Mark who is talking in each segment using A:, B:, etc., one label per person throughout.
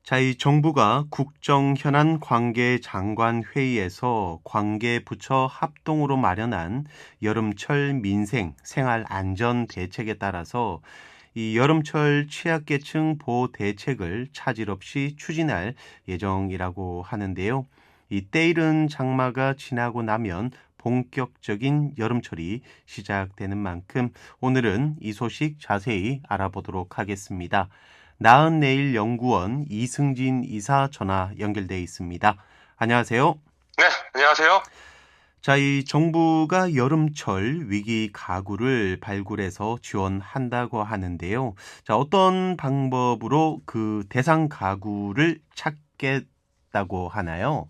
A: 자, 이 정부가 국정현안 관계장관 회의에서 관계부처 합동으로 마련한 여름철 민생 생활 안전 대책에 따라서 이 여름철 취약계층 보호 대책을 차질 없이 추진할 예정이라고 하는데요. 이 때이른 장마가 지나고 나면 본격적인 여름철이 시작되는 만큼 오늘은 이 소식 자세히 알아보도록 하겠습니다. 나은내일 연구원 이승진 이사 전화 연결돼 있습니다. 안녕하세요.
B: 네, 안녕하세요.
A: 자, 이 정부가 여름철 위기 가구를 발굴해서 지원한다고 하는데요. 자, 어떤 방법으로 그 대상 가구를 찾겠다고 하나요?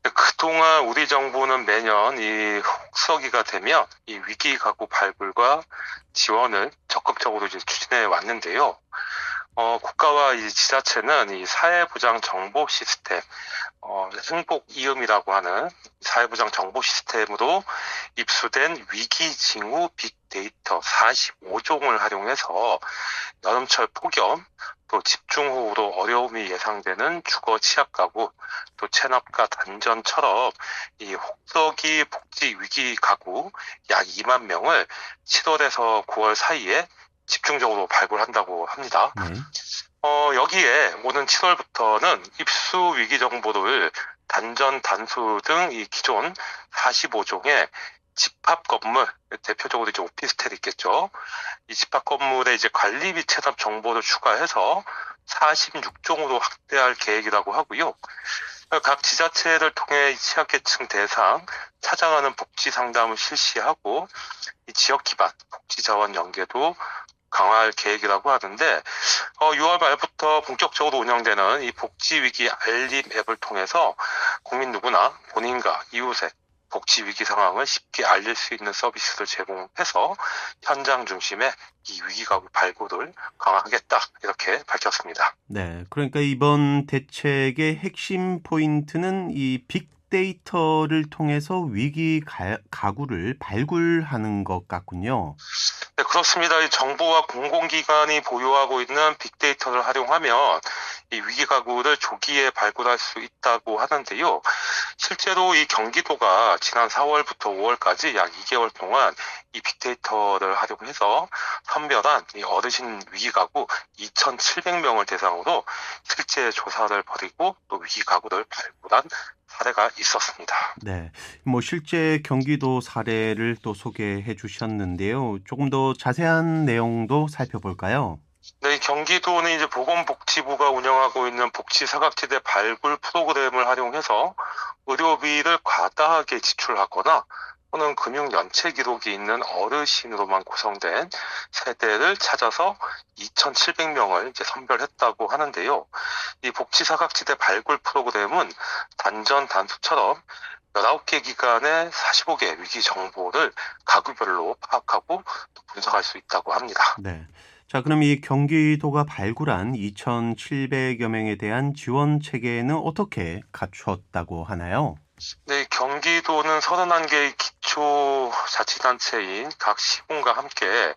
B: 그동안 우리 정부는 매년 이 혹서기가 되면 이 위기 가구 발굴과 지원을 적극적으로 이제 추진해 왔는데요. 국가와 이 지자체는 이 사회보장 정보 시스템, 행복 이음이라고 하는 사회보장 정보 시스템으로 입수된 위기 징후 빅데이터 45종을 활용해서 여름철 폭염, 또 집중호우로 어려움이 예상되는 주거 취약 가구, 또 체납과 단전처럼 이 혹서기 복지 위기 가구 약 2만 명을 7월에서 9월 사이에 집중적으로 발굴한다고 합니다.
A: 네.
B: 여기에 오는 7월부터는 입수 위기 정보를 단전, 단수 등 이 기존 45종의 집합 건물, 대표적으로 이제 오피스텔 있겠죠. 이 집합 건물의 이제 관리 및 체납 정보를 추가해서 46종으로 확대할 계획이라고 하고요. 각 지자체를 통해 이 취약계층 대상 찾아가는 복지 상담을 실시하고 이 지역 기반 복지 자원 연계도 강화할 계획이라고 하는데 6월 말부터 본격적으로 운영되는 이 복지위기 알림 앱을 통해서 국민 누구나 본인과 이웃의 복지위기 상황을 쉽게 알릴 수 있는 서비스를 제공해서 현장 중심의 이 위기가구 발굴을 강화하겠다 이렇게 밝혔습니다.
A: 네. 그러니까 이번 대책의 핵심 포인트는 이 빅데이터를 통해서 위기 가구를 발굴하는 것 같군요.
B: 네, 그렇습니다. 이 정부와 공공기관이 보유하고 있는 빅데이터를 활용하면 이 위기가구를 조기에 발굴할 수 있다고 하는데요. 실제로 이 경기도가 지난 4월부터 5월까지 약 2개월 동안 이 빅데이터를 활용해서 선별한 이 어르신 위기가구 2,700명을 대상으로 실제 조사를 벌이고 또 위기가구를 발굴한 사례가 있었습니다.
A: 네. 뭐 실제 경기도 사례를 또 소개해 주셨는데요. 조금 더 자세한 내용도 살펴볼까요?
B: 네, 경기도는 이제 보건복지부가 운영하고 있는 복지사각지대 발굴 프로그램을 활용해서 의료비를 과다하게 지출하거나 또는 금융연체 기록이 있는 어르신으로만 구성된 세대를 찾아서 2,700명을 이제 선별했다고 하는데요. 이 복지사각지대 발굴 프로그램은 단전 단수처럼 19개 기관의 45개 위기 정보를 가구별로 파악하고 또 분석할 수 있다고 합니다.
A: 네. 자, 그럼 이 경기도가 발굴한 2,700여 명에 대한 지원 체계는 어떻게 갖추었다고 하나요?
B: 네, 경기도는 31개의 기초자치단체인 각 시군과 함께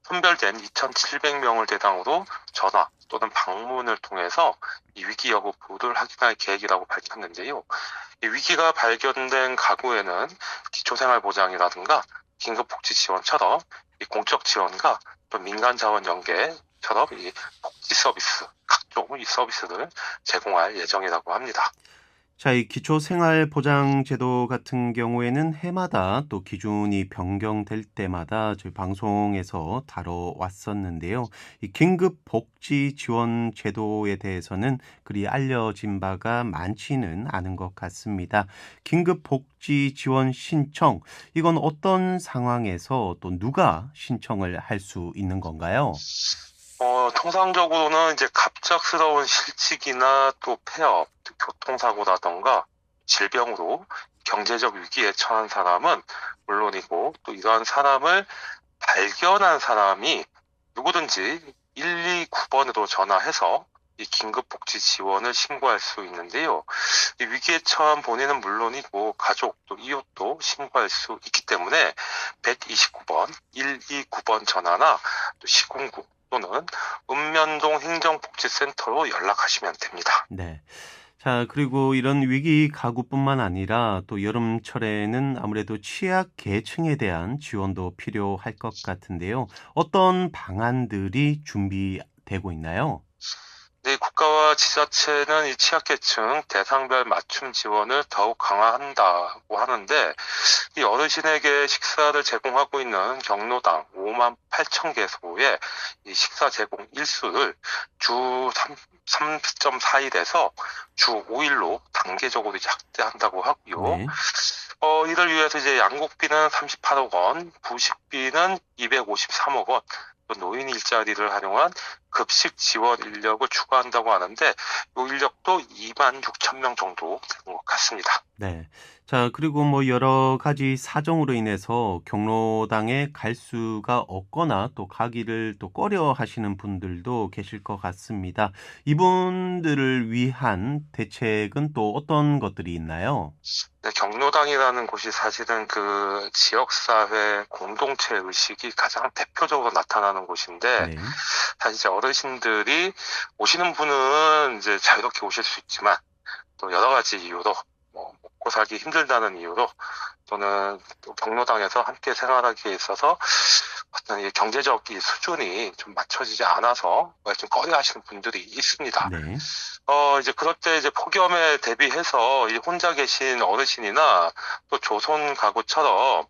B: 선별된 2,700명을 대상으로 전화 또는 방문을 통해서 이 위기 여부를 확인할 계획이라고 밝혔는데요. 이 위기가 발견된 가구에는 기초생활보장이라든가 긴급복지 지원처럼 이 공적 지원과 또 민간 자원 연계처럼 이 복지 서비스, 각종 이 서비스를 제공할 예정이라고 합니다.
A: 자, 이 기초생활보장제도 같은 경우에는 해마다 또 기준이 변경될 때마다 저희 방송에서 다뤄왔었는데요. 이 긴급복지지원제도에 대해서는 그리 알려진 바가 많지는 않은 것 같습니다. 긴급복지지원 신청, 이건 어떤 상황에서 또 누가 신청을 할 수 있는 건가요?
B: 통상적으로는 이제 갑작스러운 실직이나 또 폐업, 또 교통사고라던가 질병으로 경제적 위기에 처한 사람은 물론이고 또 이러한 사람을 발견한 사람이 누구든지 129번으로 전화해서 이 긴급복지 지원을 신고할 수 있는데요. 이 위기에 처한 본인은 물론이고 가족 또 이웃도 신고할 수 있기 때문에 129번, 129번 전화나 또 시군구 또는 읍면동 행정복지센터로 연락하시면 됩니다.
A: 네. 자, 그리고 이런 위기 가구뿐만 아니라 또 여름철에는 아무래도 취약 계층에 대한 지원도 필요할 것 같은데요. 어떤 방안들이 준비되고 있나요?
B: 네, 국가와 지자체는 이 취약계층 대상별 맞춤 지원을 더욱 강화한다고 하는데, 이 어르신에게 식사를 제공하고 있는 경로당 5만 8천 개소의 이 식사 제공 일수를 주 3.4일에서 주 5일로 단계적으로 이제 확대한다고 하고요.
A: 네.
B: 이를 위해서 이제 양국비는 38억 원, 부식비는 253억 원, 또 노인 일자리를 활용한 급식 지원 인력을 추가한다고 하는데, 이 인력도 2만 6천 명 정도 되는 것 같습니다.
A: 네. 자, 그리고 뭐 여러 가지 사정으로 인해서 경로당에 갈 수가 없거나 또 가기를 또 꺼려 하시는 분들도 계실 것 같습니다. 이분들을 위한 대책은 또 어떤 것들이 있나요?
B: 네, 경로당이라는 곳이 사실은 그 지역사회 공동체 의식이 가장 대표적으로 나타나는 곳인데,
A: 네.
B: 사실 이제 어르신들이 오시는 분은 이제 자유롭게 오실 수 있지만, 또 여러 가지 이유로, 뭐, 먹고 살기 힘들다는 이유로, 또는 또 경로당에서 함께 생활하기에 있어서 어떤 이 경제적 이 수준이 좀 맞춰지지 않아서 좀 꺼려 하시는 분들이 있습니다.
A: 네.
B: 이제 그럴 때 이제 폭염에 대비해서 이 혼자 계신 어르신이나 또 조손 가구처럼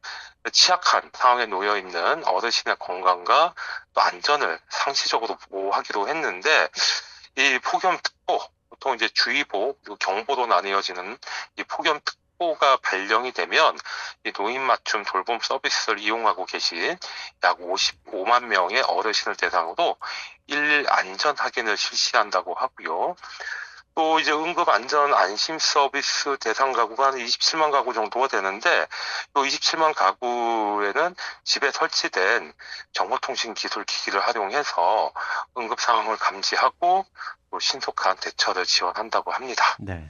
B: 취약한 상황에 놓여 있는 어르신의 건강과 또 안전을 상시적으로 보호하기로 했는데, 이 폭염특보, 보통 이제 주의보 그리고 경보로 나뉘어지는 이 폭염특보가 발령이 되면 이 노인 맞춤 돌봄 서비스를 이용하고 계신 약 55만 명의 어르신을 대상으로 일일 안전 확인을 실시한다고 하고요. 또 이제 응급 안전 안심 서비스 대상 가구가 한 27만 가구 정도가 되는데, 또 27만 가구에는 집에 설치된 정보통신 기술 기기를 활용해서 응급 상황을 감지하고 또 신속한 대처를 지원한다고 합니다.
A: 네.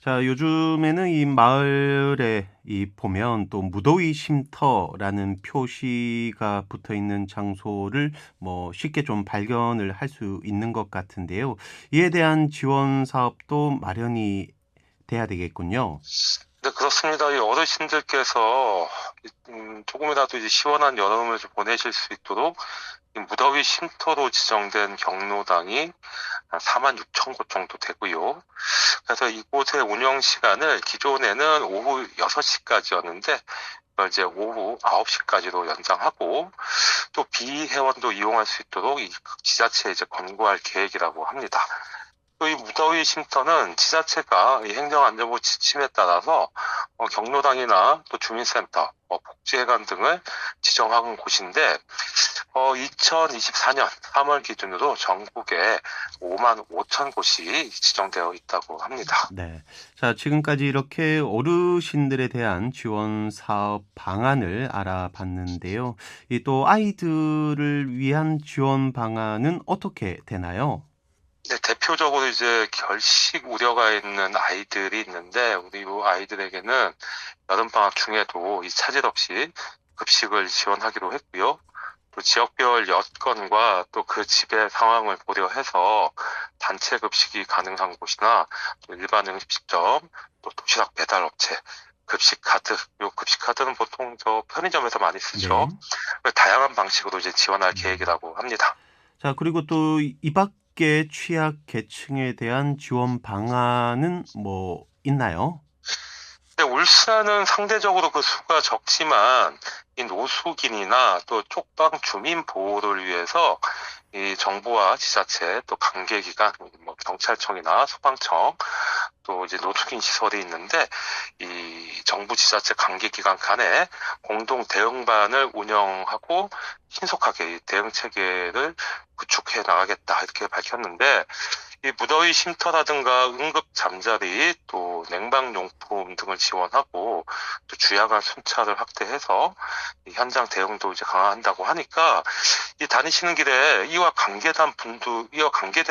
A: 자, 요즘에는 이 마을에 보면 또 무더위 쉼터라는 표시가 붙어 있는 장소를 뭐 쉽게 좀 발견을 할 수 있는 것 같은데요. 이에 대한 지원 사업도 마련이 돼야 되겠군요.
B: 네, 그렇습니다. 이 어르신들께서 조금이라도 이제 시원한 여름을 좀 보내실 수 있도록 이 무더위 쉼터로 지정된 경로당이 한 4만 6천 곳 정도 되고요. 그래서 이곳의 운영 시간을 기존에는 오후 6시까지였는데, 이걸 이제 오후 9시까지로 연장하고, 또 비회원도 이용할 수 있도록 이 지자체에 이제 권고할 계획이라고 합니다. 또 이 무더위 쉼터는 지자체가 이 행정안전부 지침에 따라서 경로당이나 또 주민센터, 복지회관 등을 지정한 곳인데, 2024년 3월 기준으로 전국에 5만 5천 곳이 지정되어 있다고 합니다.
A: 네. 자, 지금까지 이렇게 어르신들에 대한 지원 사업 방안을 알아봤는데요. 이 또 아이들을 위한 지원 방안은 어떻게 되나요?
B: 네, 대표적으로 이제 결식 우려가 있는 아이들이 있는데, 우리 이 아이들에게는 여름방학 중에도 이 차질 없이 급식을 지원하기로 했고요. 또 지역별 여건과 또 그 집의 상황을 고려해서 단체 급식이 가능한 곳이나 또 일반 음식점, 또 도시락 배달 업체, 급식 카드, 요 급식 카드는 보통 저 편의점에서 많이 쓰죠.
A: 네.
B: 다양한 방식으로 이제 지원할
A: 음.
B: 계획이라고 합니다.
A: 자, 그리고 또 이 밖에 취약 계층에 대한 지원 방안은 뭐 있나요?
B: 근데 울산은 상대적으로 그 수가 적지만, 이 노숙인이나 또 쪽방 주민 보호를 위해서 이 정부와 지자체 또 관계기관, 뭐 경찰청이나 소방청, 또 이제 노숙인 시설이 있는데, 이 정부 지자체 관계기관 간에 공동 대응반을 운영하고 신속하게 이 대응 체계를 구축해 나가겠다 이렇게 밝혔는데, 이 무더위 쉼터라든가 응급 잠자리 또 냉방용품 등을 지원하고, 또 주야간 순찰을 확대해서 이 현장 대응도 이제 강화한다고 하니까, 이 다니시는 길에 이와 관계된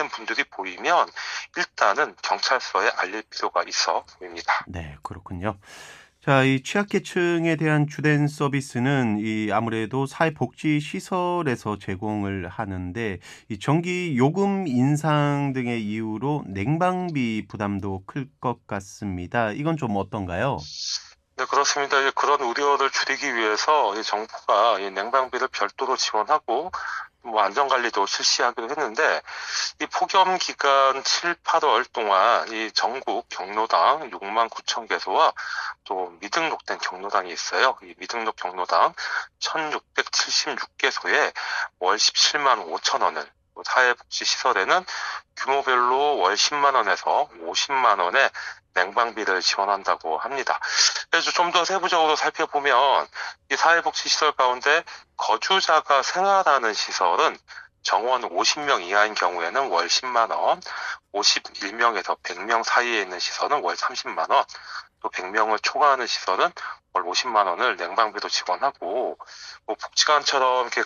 B: 분들이 보이면 일단은 경찰서에 알릴 필요가 있어 보입니다.
A: 네, 그렇군요. 자, 이 취약계층에 대한 주된 서비스는 이 아무래도 사회복지시설에서 제공을 하는데 이 전기 요금 인상 등의 이유로 냉방비 부담도 클 것 같습니다. 이건 좀 어떤가요?
B: 네, 그렇습니다. 그런 우려를 줄이기 위해서 이 정부가 이 냉방비를 별도로 지원하고 안전관리도 실시하기로 했는데 이 폭염 기간 7, 8월 동안 이 전국 경로당 6만 9천 개소와 또 미등록된 경로당이 있어요. 이 미등록 경로당 1,676개소에 월 17만 5천 원을, 또 사회복지시설에는 규모별로 월 10만 원에서 50만 원의 냉방비를 지원한다고 합니다. 그래서 좀 더 세부적으로 살펴보면 이 사회복지시설 가운데 거주자가 생활하는 시설은 정원 50명 이하인 경우에는 월 10만 원, 51명에서 100명 사이에 있는 시설은 월 30만 원, 또 100명을 초과하는 시설은 월 50만 원을 냉방비로 지원하고, 복지관처럼 이렇게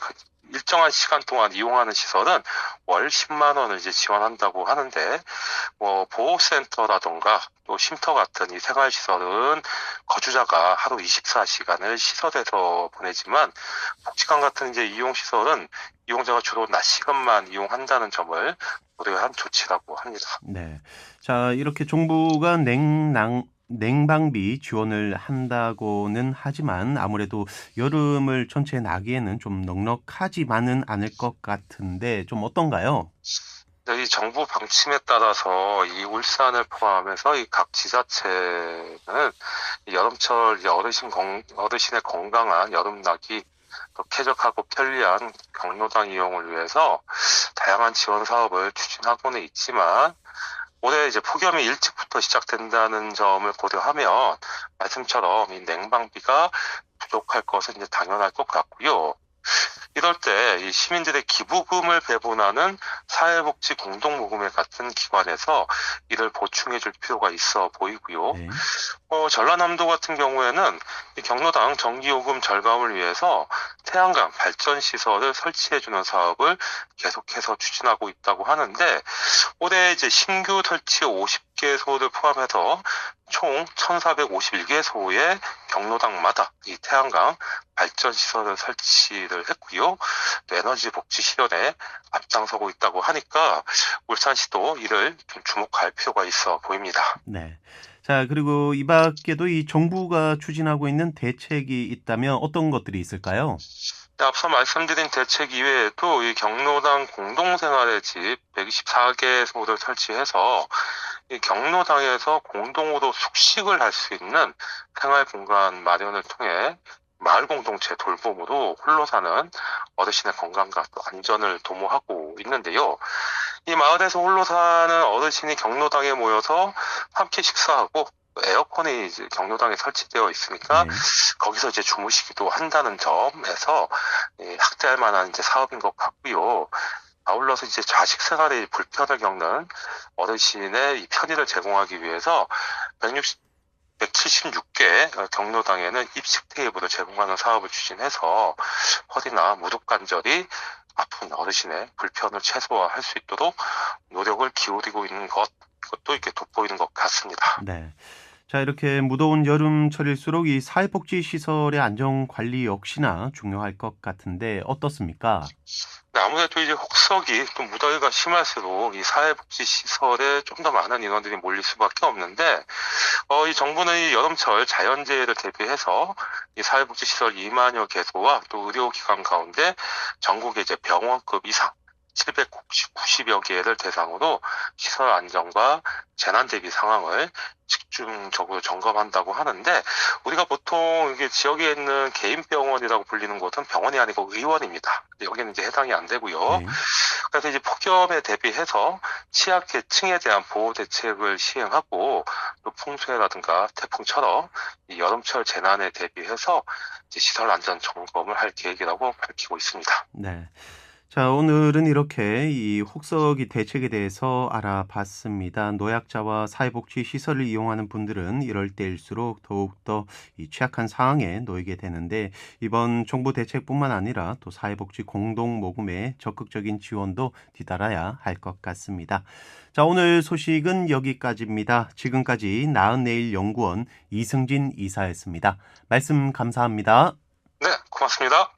B: 일정한 시간 동안 이용하는 시설은 월 10만 원을 이제 지원한다고 하는데, 보호센터라던가 또 쉼터 같은 이 생활시설은 거주자가 하루 24시간을 시설에서 보내지만, 복지관 같은 이제 이용시설은 이용자가 주로 낮 시간만 이용한다는 점을 고려한 조치라고 합니다.
A: 네. 자, 이렇게 정부가 냉방비 지원을 한다고는 하지만 아무래도 여름을 전체에 나기에는 좀 넉넉하지만은 않을 것 같은데 좀 어떤가요?
B: 네, 이 정부 방침에 따라서 이 울산을 포함해서 이 각 지자체는 이 여름철 이제 어르신의 건강한 여름나기, 또 쾌적하고 편리한 경로당 이용을 위해서 다양한 지원 사업을 추진하고는 있지만, 올해 이제 폭염이 일찍부터 시작된다는 점을 고려하면 말씀처럼 이 냉방비가 부족할 것은 이제 당연할 것 같고요. 이럴 때 이 시민들의 기부금을 배분하는 사회복지 공동모금회 같은 기관에서 이를 보충해 줄 필요가 있어 보이고요.
A: 네.
B: 전라남도 같은 경우에는 이 경로당 전기요금 절감을 위해서 태양광 발전 시설을 설치해주는 사업을 계속해서 추진하고 있다고 하는데, 올해 이제 신규 설치 50개소를 포함해서 총 1,451개소의 경로당마다 이 태양광 발전 시설을 설치를 했고요. 또 에너지 복지 실현에 앞장서고 있다고 하니까 울산시도 이를 좀 주목할 필요가 있어 보입니다.
A: 네. 자, 그리고 이 밖에도 이 정부가 추진하고 있는 대책이 있다면 어떤 것들이 있을까요?
B: 네, 앞서 말씀드린 대책 이외에도 이 경로당 공동생활의 집 124개소를 설치해서 이 경로당에서 공동으로 숙식을 할 수 있는 생활 공간 마련을 통해 마을 공동체 돌봄으로 홀로 사는 어르신의 건강과 또 안전을 도모하고 있는데요. 이 마을에서 홀로 사는 어르신이 경로당에 모여서 함께 식사하고, 또 에어컨이 이제 경로당에 설치되어 있으니까
A: 네.
B: 거기서 이제 주무시기도 한다는 점에서 학대할 만한 이제 사업인 것 같고요. 아울러서 이제 자식 생활에 불편을 겪는 어르신의 이 편의를 제공하기 위해서 176개 경로당에는 입식 테이블을 제공하는 사업을 추진해서 허리나 무릎 관절이 아픈 어르신의 불편을 최소화할 수 있도록 노력을 기울이고 있는 것도 이렇게 돋보이는 것 같습니다.
A: 네. 자, 이렇게 무더운 여름철일수록 이 사회복지 시설의 안전 관리 역시나 중요할 것 같은데 어떻습니까?
B: 네, 아무래도 이제 혹석이 또 무더위가 심할수록 이 사회복지 시설에 좀 더 많은 인원들이 몰릴 수밖에 없는데, 이 정부는 이 여름철 자연재해를 대비해서 이 사회복지 시설 2만여 개소와 또 의료기관 가운데 전국의 이제 병원급 이상 790여 개를 대상으로 시설 안전과 재난 대비 상황을 집중적으로 점검한다고 하는데, 우리가 보통 이게 지역에 있는 개인 병원이라고 불리는 곳은 병원이 아니고 의원입니다. 여기는 이제 해당이 안 되고요.
A: 네.
B: 그래서 이제 폭염에 대비해서 취약계층에 대한 보호 대책을 시행하고, 또 풍수해라든가 태풍처럼 이 여름철 재난에 대비해서 이제 시설 안전 점검을 할 계획이라고 밝히고 있습니다.
A: 네. 자, 오늘은 이렇게 이 혹서기 대책에 대해서 알아봤습니다. 노약자와 사회복지 시설을 이용하는 분들은 이럴 때일수록 더욱더 이 취약한 상황에 놓이게 되는데 이번 정부 대책뿐만 아니라 또 사회복지 공동 모금의 적극적인 지원도 뒤따라야 할 것 같습니다. 자, 오늘 소식은 여기까지입니다. 지금까지 나은내일 연구원 이승진 이사였습니다. 말씀 감사합니다.
B: 네, 고맙습니다.